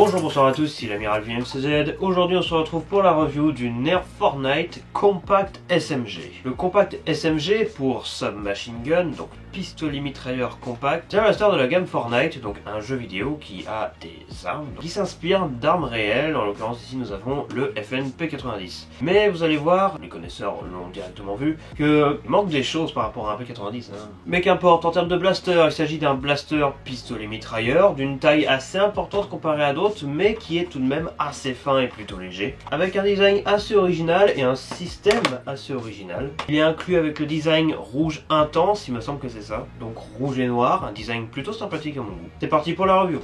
Bonjour, bonsoir à tous, c'est l'amiral VMCZ. Aujourd'hui on se retrouve pour la review du Nerf Fortnite Compact SMG. Le Compact SMG pour Submachine Gun, donc pistolet mitrailleur compact, c'est un blaster de la gamme Fortnite, donc un jeu vidéo qui a des armes, qui s'inspire d'armes réelles. En l'occurrence ici nous avons le FNP90. Mais vous allez voir, les connaisseurs l'ont directement vu, qu'il manque des choses par rapport à un P90. Mais qu'importe, en termes de blaster, il s'agit d'un blaster pistolet mitrailleur d'une taille assez importante comparée à d'autres, mais qui est tout de même assez fin et plutôt léger, avec un design assez original et un système assez original. Il est inclus avec le design rouge intense, il me semble que c'est ça, donc rouge et noir, un design plutôt sympathique à mon goût. C'est parti pour la review.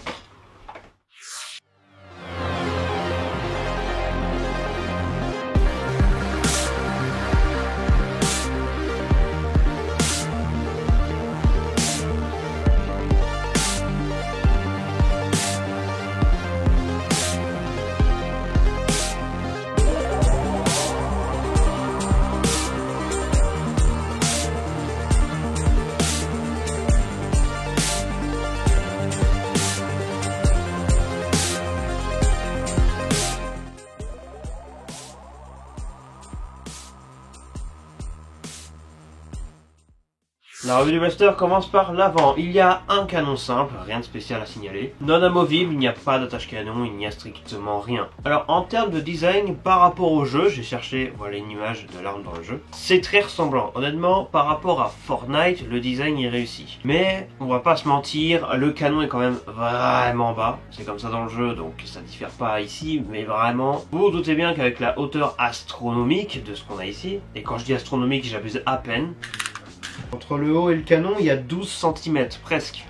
La revue du blaster commence par l'avant. Il y a un canon simple, rien de spécial à signaler. Non amovible, il n'y a pas d'attache canon, il n'y a strictement rien. Alors en termes de design, par rapport au jeu, j'ai cherché voilà une image de l'arme dans le jeu. C'est très ressemblant. Honnêtement, par rapport à Fortnite, le design est réussi. Mais on va pas se mentir, le canon est quand même vraiment bas. C'est comme ça dans le jeu, donc ça diffère pas ici, mais vraiment, vous vous doutez bien qu'avec la hauteur astronomique de ce qu'on a ici, et quand je dis astronomique, j'abuse à peine. Entre le haut et le canon, il y a 12 cm, presque.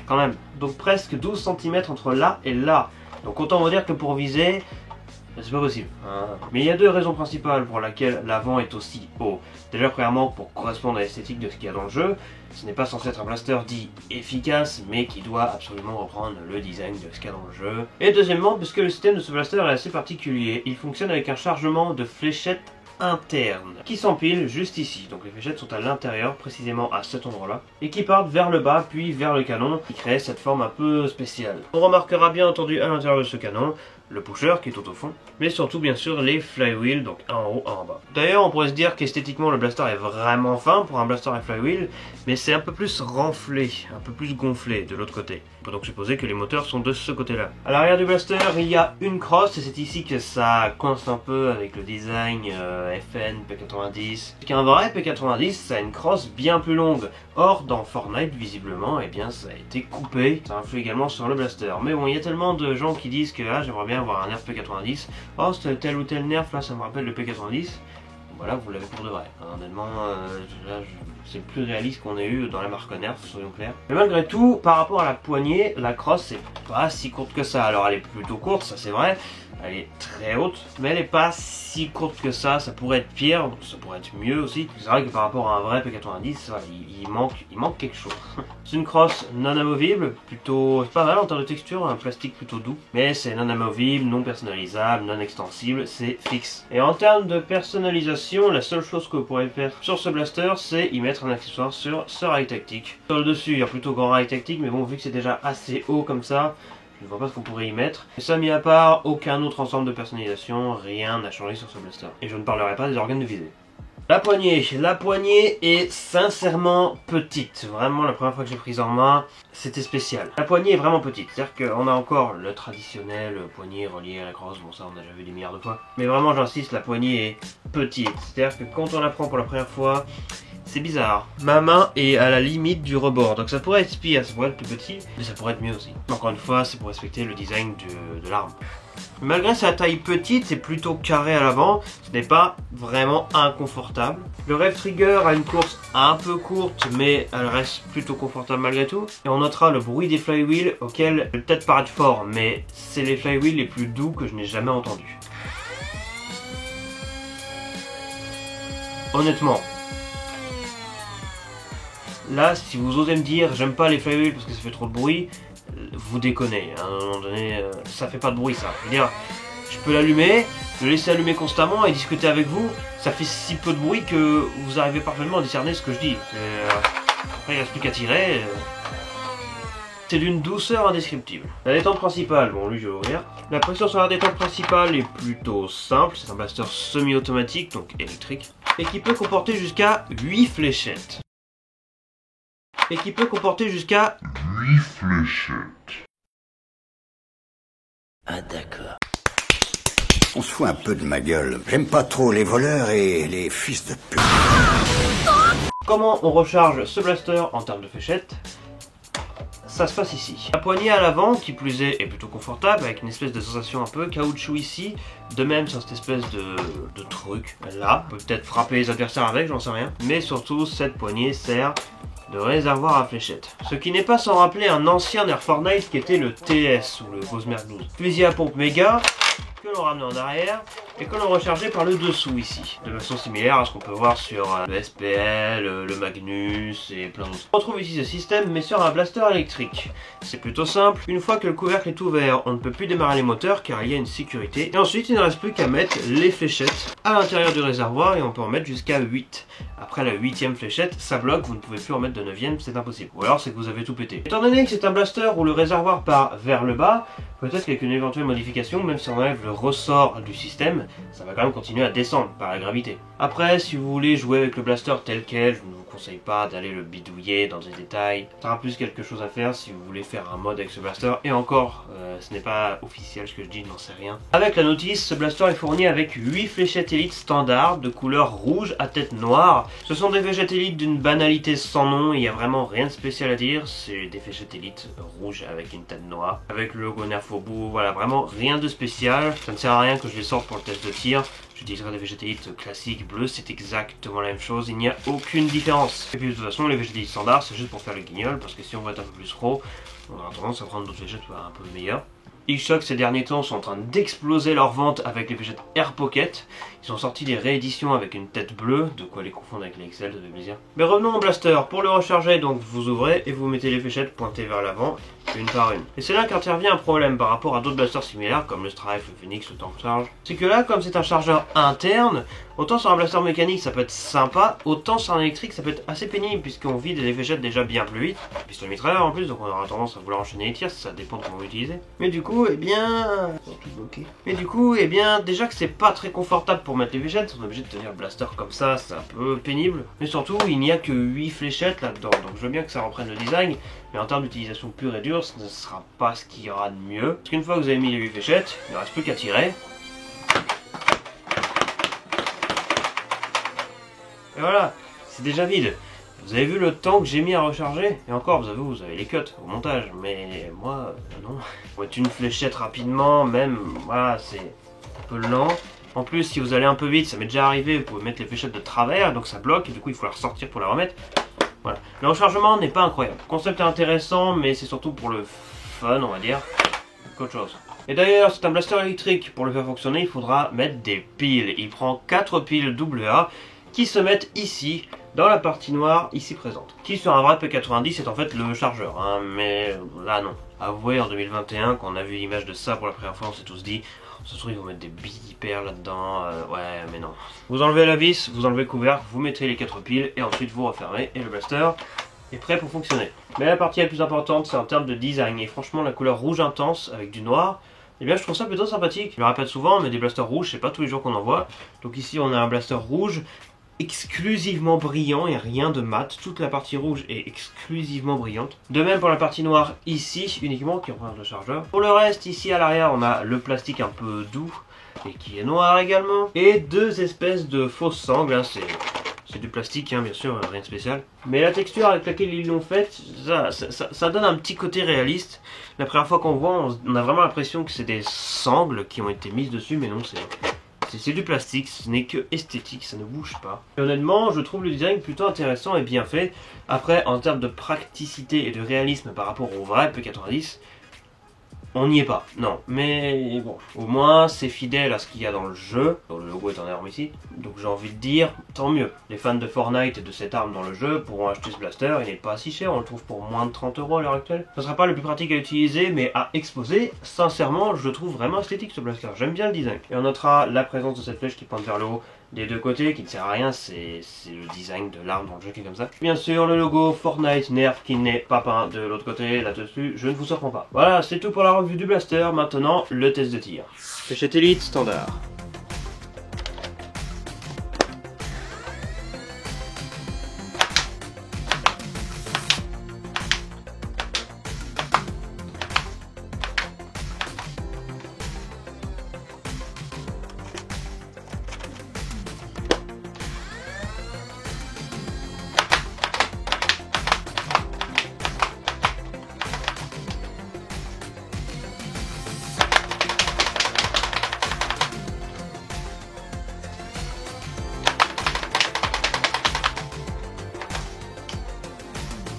Quand même. Donc presque 12 cm entre là et là. Donc autant vous dire que pour viser, c'est pas possible. Mais il y a deux raisons principales pour lesquelles l'avant est aussi haut. Déjà, premièrement, pour correspondre à l'esthétique de ce qu'il y a dans le jeu. Ce n'est pas censé être un blaster dit efficace, mais qui doit absolument reprendre le design de ce qu'il y a dans le jeu. Et deuxièmement, parce que le système de ce blaster est assez particulier. Il fonctionne avec un chargement de fléchettes interne qui s'empile juste ici, donc les fléchettes sont à l'intérieur, précisément à cet endroit là, et qui partent vers le bas puis vers le canon, qui crée cette forme un peu spéciale. On remarquera bien entendu à l'intérieur de ce canon le pusher qui est tout au fond, mais surtout bien sûr les flywheels, donc un en haut, un en bas. D'ailleurs on pourrait se dire qu'esthétiquement le blaster est vraiment fin pour un blaster à flywheel, mais c'est un peu plus renflé, un peu plus gonflé de l'autre côté. On peut donc supposer que les moteurs sont de ce côté là. À l'arrière du blaster il y a une crosse, et c'est ici que ça coince un peu avec le design FN P90. Qu'un vrai P90 ça a une crosse bien plus longue. Or dans Fortnite visiblement eh bien ça a été coupé. Ça influe également sur le blaster. Mais bon, il y a tellement de gens qui disent que ah, j'aimerais bien avoir un nerf P90. Oh c'est tel ou tel nerf là ça me rappelle le P90. Voilà, vous l'avez pour de vrai. Honnêtement, c'est le plus réaliste qu'on ait eu dans la marque Nerf, soyons clairs. Mais malgré tout, par rapport à la poignée, la crosse c'est pas si courte que ça. Alors elle est plutôt courte, ça c'est vrai. Elle est très haute, mais elle est pas si courte que ça. Ça pourrait être pire, ça pourrait être mieux aussi. C'est vrai que par rapport à un vrai P90, voilà, il manque quelque chose. C'est une crosse non amovible, plutôt pas mal en termes de texture, un plastique plutôt doux. Mais c'est non amovible, non personnalisable, non extensible, c'est fixe. Et en termes de personnalisation, la seule chose que vous pourrez faire sur ce blaster, c'est y mettre un accessoire sur ce rail tactique. Sur le dessus, il y a plutôt grand rail tactique, mais bon, vu que c'est déjà assez haut comme ça, je ne vois pas ce qu'on pourrait y mettre. Et ça, mis à part, aucun autre ensemble de personnalisation, rien n'a changé sur ce blaster. Et je ne parlerai pas des organes de visée. La poignée est sincèrement petite. Vraiment, la première fois que j'ai prise en main, c'était spécial. La poignée est vraiment petite. C'est-à-dire qu'on a encore le traditionnel poignet relié à la crosse. Bon, ça, on a déjà vu des milliards de fois. Mais vraiment, j'insiste, la poignée est petite. C'est-à-dire que quand on la prend pour la première fois, c'est bizarre. Ma main est à la limite du rebord. Donc ça pourrait être pire, ça pourrait être plus petit, mais ça pourrait être mieux aussi. Encore une fois, c'est pour respecter le design de l'arme. Malgré sa taille petite, c'est plutôt carré à l'avant, ce n'est pas vraiment inconfortable. Le rev trigger a une course un peu courte, mais elle reste plutôt confortable malgré tout. Et on notera le bruit des flywheels, auquel peut peut-être paraître fort, mais c'est les flywheels les plus doux que je n'ai jamais entendus. Honnêtement, là, si vous osez me dire j'aime pas les flywheels parce que ça fait trop de bruit, vous déconnez. À un moment donné, ça fait pas de bruit ça. Je veux dire, je peux l'allumer, le laisser allumer constamment et discuter avec vous. Ça fait si peu de bruit que vous arrivez parfaitement à discerner ce que je dis. Après, il reste plus qu'à tirer. c'est d'une douceur indescriptible. La détente principale, bon lui je vais ouvrir. La pression sur la détente principale est plutôt simple, c'est un blaster semi-automatique, donc électrique, et qui peut comporter jusqu'à 8 fléchettes. Et qui peut comporter jusqu'à 8 fléchettes. Ah d'accord. On se fout un peu de ma gueule. J'aime pas trop les voleurs et les fils de pute. Comment on recharge ce blaster en termes de fléchettes? Ça se passe ici. La poignée à l'avant, qui plus est plutôt confortable, avec une espèce de sensation un peu caoutchouc ici. De même sur cette espèce de truc là. On peut peut-être frapper les adversaires avec, j'en sais rien. Mais surtout, cette poignée sert de réservoir à fléchettes. Ce qui n'est pas sans rappeler un ancien Air Fortnite qui était le TS, ou le Cosmer 12. Fusil à pompe méga, que l'on ramenait en arrière et que l'on rechargeait par le dessous ici, de façon similaire à ce qu'on peut voir sur le SPL, le Magnus et plein d'autres. On retrouve ici ce système mais sur un blaster électrique. C'est plutôt simple, une fois que le couvercle est ouvert, on ne peut plus démarrer les moteurs car il y a une sécurité. Et ensuite il ne reste plus qu'à mettre les fléchettes à l'intérieur du réservoir et on peut en mettre jusqu'à 8. Après la 8ème fléchette, ça bloque, vous ne pouvez plus en mettre de 9ème, c'est impossible. Ou alors c'est que vous avez tout pété. Étant donné que c'est un blaster où le réservoir part vers le bas, peut-être qu'avec une éventuelle modification, même si on enlève le ressort du système, ça va quand même continuer à descendre par la gravité. Après, si vous voulez jouer avec le blaster tel quel, je ne vous conseille pas d'aller le bidouiller dans des détails. Ça aura plus quelque chose à faire si vous voulez faire un mode avec ce blaster. Et encore, ce n'est pas officiel ce que je dis, n'en sais rien. Avec la notice, ce blaster est fourni avec 8 fléchettes élites standard de couleur rouge à tête noire. Ce sont des fléchettes élites d'une banalité sans nom, il n'y a vraiment rien de spécial à dire. C'est des fléchettes élites rouges avec une tête noire, avec le logo Nerf au bout, voilà, vraiment rien de spécial. Ça ne sert à rien que je les sorte pour le test de tir. J'utiliserai des végétalites classiques bleus, c'est exactement la même chose, il n'y a aucune différence. Et puis de toute façon, les végétalites standards, c'est juste pour faire le guignol, parce que si on veut être un peu plus pro, on aura tendance à prendre d'autres végétales un peu meilleurs. X-Shock ces derniers temps sont en train d'exploser leur vente avec les végétales Air Pocket. Ils ont sorti des rééditions avec une tête bleue, de quoi les confondre avec les XL, ça fait plaisir. Mais revenons au blaster, pour le recharger, donc vous ouvrez et vous mettez les fléchettes pointées vers l'avant, une par une. Et c'est là qu'intervient un problème par rapport à d'autres blasters similaires comme le Strife, le Phoenix, le Tank Charge. C'est que là, comme c'est un chargeur interne, autant sur un blaster mécanique ça peut être sympa, autant sur un électrique ça peut être assez pénible puisqu'on vide les fléchettes déjà bien plus vite. Pistolet mitrailleur en plus, donc on aura tendance à vouloir enchaîner les tirs, ça dépend de comment vous l'utilisez. Mais du coup, eh bien... déjà que c'est pas très confortable pour mettre les fléchettes, on est obligé de tenir le blaster comme ça, c'est un peu pénible. Mais surtout, il n'y a que 8 fléchettes là-dedans, donc je veux bien que ça reprenne le design, mais en termes d'utilisation pure et dure, ce ne sera pas ce qu'il y aura de mieux. Parce qu'une fois que vous avez mis les 8 fléchettes, il ne reste plus qu'à tirer. Et voilà, c'est déjà vide. Vous avez vu le temps que j'ai mis à recharger? Et encore, vous avez les cuts au montage, mais moi, non. Faut mettre une fléchette rapidement, même, voilà, c'est un peu lent. En plus, si vous allez un peu vite, ça m'est déjà arrivé, vous pouvez mettre les fléchettes de travers, donc ça bloque, et du coup il faut la ressortir pour la remettre. Voilà. Le rechargement n'est pas incroyable. Le concept est intéressant, mais c'est surtout pour le fun, on va dire, qu'autre chose. Et d'ailleurs, c'est un blaster électrique. Pour le faire fonctionner, il faudra mettre des piles. Il prend 4 piles AA qui se mettent ici, dans la partie noire, ici présente. Qui sur un vrai P90 est en fait le chargeur, hein, mais là non. Avouez en 2021, quand on a vu l'image de ça pour la première fois, on s'est tous dit... Ce truc, ils vont mettre des billes hyper là-dedans, ouais, mais non. Vous enlevez la vis, vous enlevez le couvercle, vous mettez les 4 piles, et ensuite vous refermez, et le blaster est prêt pour fonctionner. Mais la partie la plus importante, c'est en termes de design, et franchement, la couleur rouge intense, avec du noir, eh bien je trouve ça plutôt sympathique. Je le répète souvent, mais des blasters rouges, c'est pas tous les jours qu'on en voit. Donc ici, on a un blaster rouge, exclusivement brillant et rien de mat. Toute la partie rouge est exclusivement brillante. De même pour la partie noire ici uniquement qui représente le chargeur. Pour le reste ici à l'arrière on a le plastique un peu doux et qui est noir également. Et deux espèces de fausses sangles, hein, c'est du plastique hein, bien sûr, rien de spécial. Mais la texture avec laquelle ils l'ont faite, ça donne un petit côté réaliste. La première fois qu'on voit on a vraiment l'impression que c'est des sangles qui ont été mises dessus mais non c'est du plastique, ce n'est que esthétique, ça ne bouge pas. Et honnêtement, je trouve le design plutôt intéressant et bien fait. Après, en termes de praticité et de réalisme par rapport au vrai P90, on n'y est pas, non. Mais bon, au moins c'est fidèle à ce qu'il y a dans le jeu. Le logo est en énorme ici. Donc j'ai envie de dire, tant mieux. Les fans de Fortnite et de cette arme dans le jeu pourront acheter ce blaster. Il n'est pas si cher, on le trouve pour moins de 30 € à l'heure actuelle. Ce ne sera pas le plus pratique à utiliser, mais à exposer, sincèrement, je le trouve vraiment esthétique ce blaster. J'aime bien le design. Et on notera la présence de cette flèche qui pointe vers le haut des deux côtés qui ne sert à rien, c'est le design de l'arme dans le jeu qui est comme ça. Bien sûr, le logo Fortnite Nerf qui n'est pas peint de l'autre côté, là-dessus, je ne vous surprends pas. Voilà, c'est tout pour la revue du blaster. Maintenant, le test de tir. Fléchette Elite standard.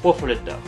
Profolet Dart.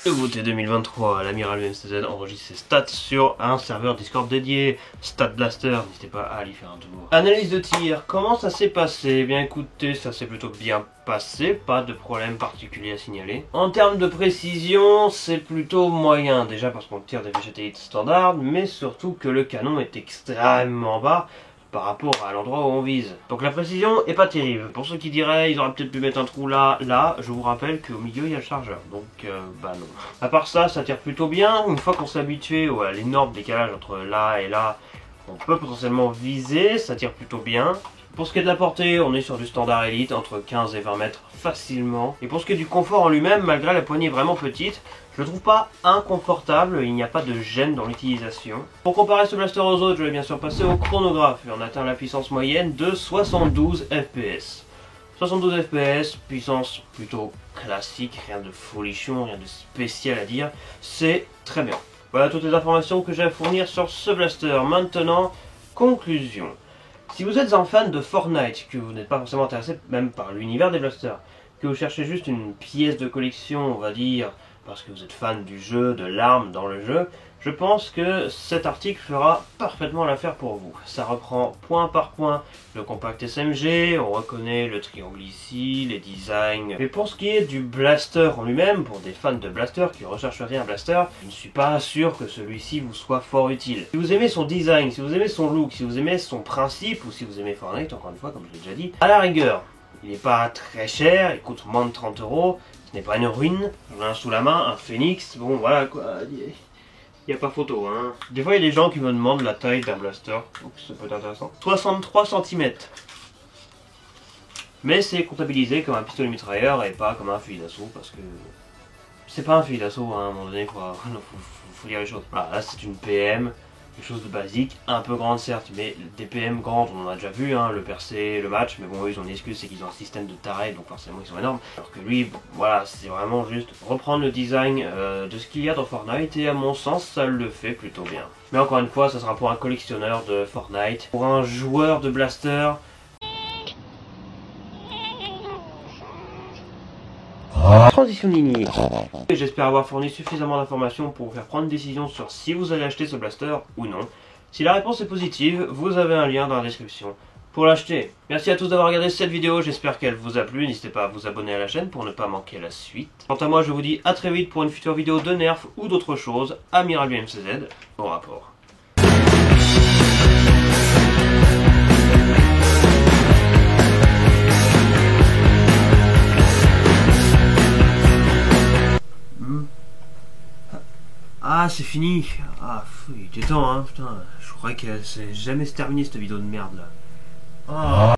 Le août 2023, l'amiral UMCZ enregistre ses stats sur un serveur Discord dédié, Stat Blaster, n'hésitez pas à aller faire un tour. Analyse de tir, comment ça s'est passé? Eh bien écoutez, ça s'est plutôt bien passé, pas de problème particulier à signaler. En termes de précision, c'est plutôt moyen, déjà parce qu'on tire des fléchettes Elite standard, mais surtout que le canon est extrêmement bas par rapport à l'endroit où on vise. Donc la précision est pas terrible. Pour ceux qui diraient ils auraient peut-être pu mettre un trou là, je vous rappelle qu'au milieu il y a le chargeur. Donc bah non. À part ça, ça tire plutôt bien. Une fois qu'on s'est habitué à l'énorme décalage entre là et là, on peut potentiellement viser, ça tire plutôt bien. Pour ce qui est de la portée, on est sur du standard élite, entre 15 et 20 mètres facilement. Et pour ce qui est du confort en lui-même, malgré la poignée vraiment petite, je le trouve pas inconfortable, il n'y a pas de gêne dans l'utilisation. Pour comparer ce blaster aux autres, je vais bien sûr passer au chronographe et on atteint la puissance moyenne de 72 fps. 72 fps, puissance plutôt classique, rien de folichon, rien de spécial à dire, c'est très bien. Voilà toutes les informations que j'ai à fournir sur ce blaster. Maintenant, conclusion. Si vous êtes un fan de Fortnite, que vous n'êtes pas forcément intéressé même par l'univers des blasters, que vous cherchez juste une pièce de collection, on va dire, parce que vous êtes fan du jeu, de l'arme dans le jeu, je pense que cet article fera parfaitement l'affaire pour vous. Ça reprend point par point le compact SMG, on reconnaît le triangle ici, les designs. Mais pour ce qui est du blaster en lui-même, pour des fans de blaster qui rechercheraient un blaster, je ne suis pas sûr que celui-ci vous soit fort utile. Si vous aimez son design, si vous aimez son look, si vous aimez son principe, ou si vous aimez Fortnite, encore une fois, comme je l'ai déjà dit, à la rigueur, il n'est pas très cher, il coûte moins de 30 €. Ce n'est pas une ruine, j'en ai un sous la main, un phénix, bon voilà quoi, il n'y a pas photo hein. Des fois il y a des gens qui me demandent la taille d'un blaster, donc ça peut être intéressant. 63 cm. Mais c'est comptabilisé comme un pistolet mitrailleur et pas comme un fusil d'assaut parce que c'est pas un fusil d'assaut hein, à un moment donné, faut dire les choses. Voilà, là c'est une PM. Quelque chose de basique, un peu grande certes, mais des PM grandes on en a déjà vu, hein, le percé, le match, mais bon eux ils ont une excuse, c'est qu'ils ont un système de taré, donc forcément ils sont énormes. Alors que lui, bon, voilà, c'est vraiment juste reprendre le design de ce qu'il y a dans Fortnite, et à mon sens ça le fait plutôt bien. Mais encore une fois, ça sera pour un collectionneur de Fortnite, pour un joueur de blaster. Transition lignée. J'espère avoir fourni suffisamment d'informations pour vous faire prendre une décision sur si vous allez acheter ce blaster ou non. Si la réponse est positive, vous avez un lien dans la description pour l'acheter. Merci à tous d'avoir regardé cette vidéo, j'espère qu'elle vous a plu. N'hésitez pas à vous abonner à la chaîne pour ne pas manquer la suite. Quant à moi, je vous dis à très vite pour une future vidéo de Nerf ou d'autres choses. Amiral UMCZ, bon rapport. Ah, c'est fini. Ah, il était temps, hein, putain. Je croyais que c'est jamais se terminé cette vidéo de merde là. Ah.